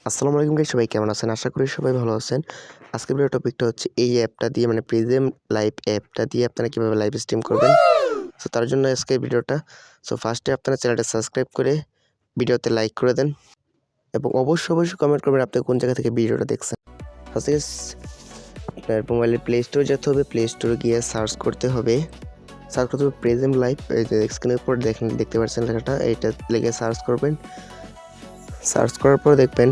আসসালামু আলাইকুম গাইস, সবাই কেমন আছেন? আশা করি সবাই ভালো আছেন। আজকের ভিডিও টপিকটা হচ্ছে এই অ্যাপটা দিয়ে মানে প্রিজম লাইভ অ্যাপটা দিয়ে আপনারা কীভাবে লাইভ স্ট্রিম করবেন। সো তার জন্য আজকের ভিডিওটা। সো ফার্স্টে আপনারা চ্যানেলটা সাবস্ক্রাইব করে ভিডিওতে লাইক করে দেন এবং অবশ্যই কমেন্ট করবেন আপনি কোন জায়গা থেকে ভিডিওটা দেখছেন। ফার্স্টে আপনার মোবাইলের প্লে স্টোরে যেতে হবে, প্লে স্টোরে গিয়ে সার্চ করতে হবে প্রিজম লাইভ। এই যে স্ক্রিনের উপর দেখতে পাচ্ছেন লেখাটা, এইটা লিখে সার্চ করবেন। সার্চ করার পর দেখবেন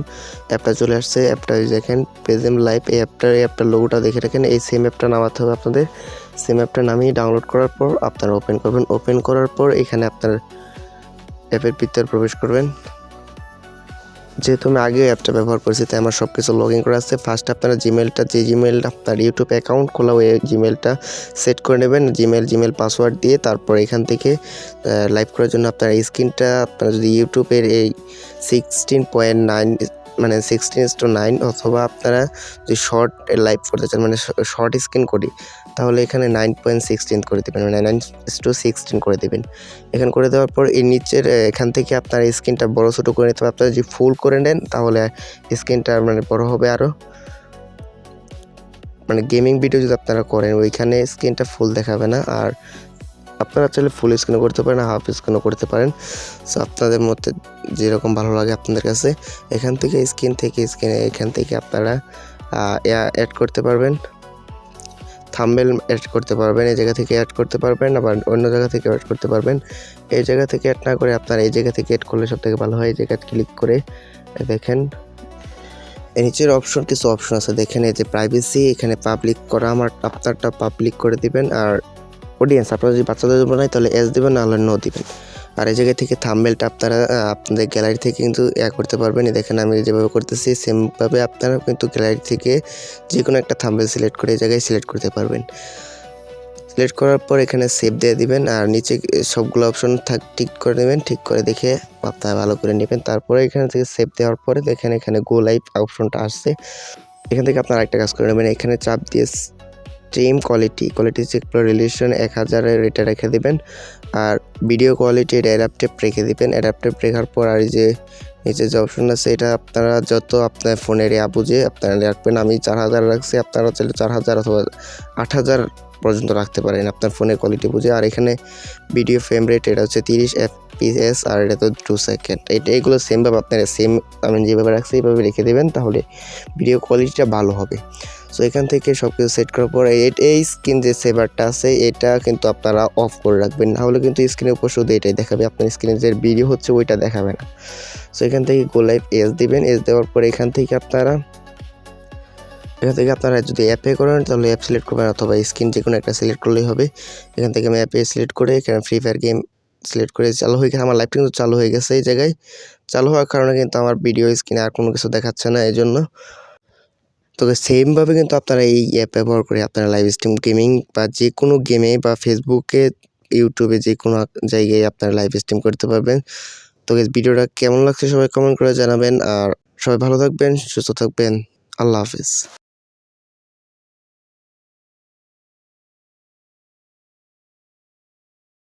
অ্যাপটা চলে আসছে। অ্যাপটা দেখেন প্রিজম লাইভ, এই অ্যাপটার লোগোটা দেখে রাখেন। এই সেম অ্যাপটা নামাতে হবে আপনাদের। সেম অ্যাপটা নামিয়ে ডাউনলোড করার পর আপনারা ওপেন করবেন। ওপেন করার পর এখানে আপনার অ্যাপের ভিতরে প্রবেশ করবেন। যেহেতু আমি আগে অ্যাপটা ব্যবহার করেছি তাই আমার সব কিছু লগ ইন করা আছে। ফার্স্ট আপনারা যে জিমেল আপনার ইউটিউব অ্যাকাউন্ট খোলা ওই জিমেলটা সেট করে নেবেন। জিমেল পাসওয়ার্ড দিয়ে তারপর এখান থেকে লাইভ করার জন্য আপনার স্ক্রিনটা আপনারা যদি ইউটিউবের এই 16.9 মানে 16:9 অথবা আপনারা যদি শর্ট লাইভ করতে চান মানে শর্ট স্ক্রিন করি তাহলে এখানে 9.16 করে দেবেন, মানে 9:16 করে দেবেন। এখানে করে দেওয়ার পর এই নিচের এখান থেকে আপনার স্ক্রিনটা বড় ছোটো করে নিতে হবে। আপনারা যদি ফুল করে নেন তাহলে স্ক্রিনটা মানে বড় হবে আরও। মানে গেমিং ভিডিও যদি আপনারা করেন ওইখানে স্ক্রিনটা ফুল দেখাবে না। আর আপনারা চাইলে ফুল স্ক্রিনও করতে পারেন, হাফ স্ক্রিনও করতে পারেন। সো আপনাদের মধ্যে যেরকম ভালো লাগে আপনাদের কাছে। এখান থেকে এখান থেকে আপনারা অ্যাড করতে পারবেন, থাম্বনেল অ্যাড করতে পারবেন, এই জায়গা থেকে অ্যাড করতে পারবেন, আবার অন্য জায়গা থেকে অ্যাড করতে পারবেন। এই জায়গা থেকে অ্যাড না করে আপনারা এই জায়গা থেকে অ্যাড করলে সবথেকে ভালো হয়। এই জায়গায় ক্লিক করে দেখেন এর নিচের কিছু অপশন আছে দেখেন। এই যে প্রাইভেসি, এখানে পাবলিক করা, আপনারটা পাবলিক করে দিবেন। আর অডিয়েন্স আপনারা যদি বাচ্চাদের জন্য নাই তাহলে এস দিবেন, নাহলে নো দিবেন। আর এই জায়গা থেকে থাম্বনেলটা আপনারা আপনাদের গ্যালারি থেকে কিন্তু করতে পারবেন। দেখেন আমি যেভাবে করতেছি সেমভাবে আপনারা কিন্তু গ্যালারি থেকে যে কোনো একটা থাম্বনেল সিলেক্ট করে এই জায়গায় সিলেক্ট করতে পারবেন। সিলেক্ট করার পর এখানে সেভ দিয়ে দিবেন আর নিচে সবগুলো অপশন ঠিক করে নেবেন। ঠিক করে দেখে আপনারা ভালো করে নেবেন। তারপরে এখানে থেকে সেভ দেওয়ার পরে দেখেন এখানে গো লাইভ অপশনটা আসছে। এখান থেকে আপনারা আরেকটা কাজ করে নেবেন। এখানে চাপ দিয়ে স্ট্রিম কোয়ালিটি চেক করে রিলেশন 1000-এর এটা রেখে দেবেন। আর ভিডিও কোয়ালিটি অ্যাডাপ্টিভ রেখে দেবেন। অ্যাডাপ্টিভ রেখার পর আর এই যে নিচে যে অপশন আছে এটা আপনারা যত আপনার ফোনের বুঝে আপনারা রাখবেন। আমি 4000 রাখছি, আপনারা চাইলে 4000 অথবা 8000 পর্যন্ত রাখতে পারেন আপনার ফোনের কোয়ালিটি বুঝে। আর এখানে ভিডিও ফ্রেম রেট এটা হচ্ছে 30 FPS আর এটা তো 2 সেকেন্ড। এগুলো সেমভাবে আপনারা আমি যেভাবে রাখছি এইভাবে রেখে দেবেন, তাহলে ভিডিও কোয়ালিটিটা ভালো হবে। সো এখান থেকে সব কিছু সেট করার পর এই স্ক্রিন যে সেভারটা আছে এটা কিন্তু আপনারা অফ করে রাখবেন, নাহলে কিন্তু স্ক্রিনের উপর শুধু এটাই দেখাবে, আপনার স্ক্রিনে যে ভিডিও হচ্ছে ওইটা দেখাবে না। সো এখান থেকে গো লাইভ এস দিবেন। এস দেওয়ার পর এখান থেকে আপনারা যদি অ্যাপে করেন তাহলে অ্যাপ সিলেক্ট করবেন অথবা স্ক্রিন যে কোনো একটা সিলেক্ট করলেই হবে। এখান থেকে আমি অ্যাপে সিলেক্ট করে এখানে ফ্রি ফায়ার গেম সিলেক্ট করে চালু হয়ে গেছে। আমার লাইভটা কিন্তু চালু হয়ে গেছে। এই জায়গায় চালু হওয়ার কারণে কিন্তু আমার ভিডিও স্ক্রিনে আর কোনো কিছু দেখাচ্ছে না, এই জন্য। তবে সেমভাবে কিন্তু আপনারা এই অ্যাপ ব্যবহার করে আপনারা লাইভ স্ট্রিম গেমিং বা যে কোনো গেমে বা ফেসবুকে, ইউটিউবে যে কোনো জায়গায় আপনারা লাইভ স্ট্রিম করতে পারবেন। তো ভিডিওটা কেমন লাগছে সবাই কমেন্ট করে জানাবেন। আর সবাই ভালো থাকবেন, সুস্থ থাকবেন। আল্লাহ হাফিজ।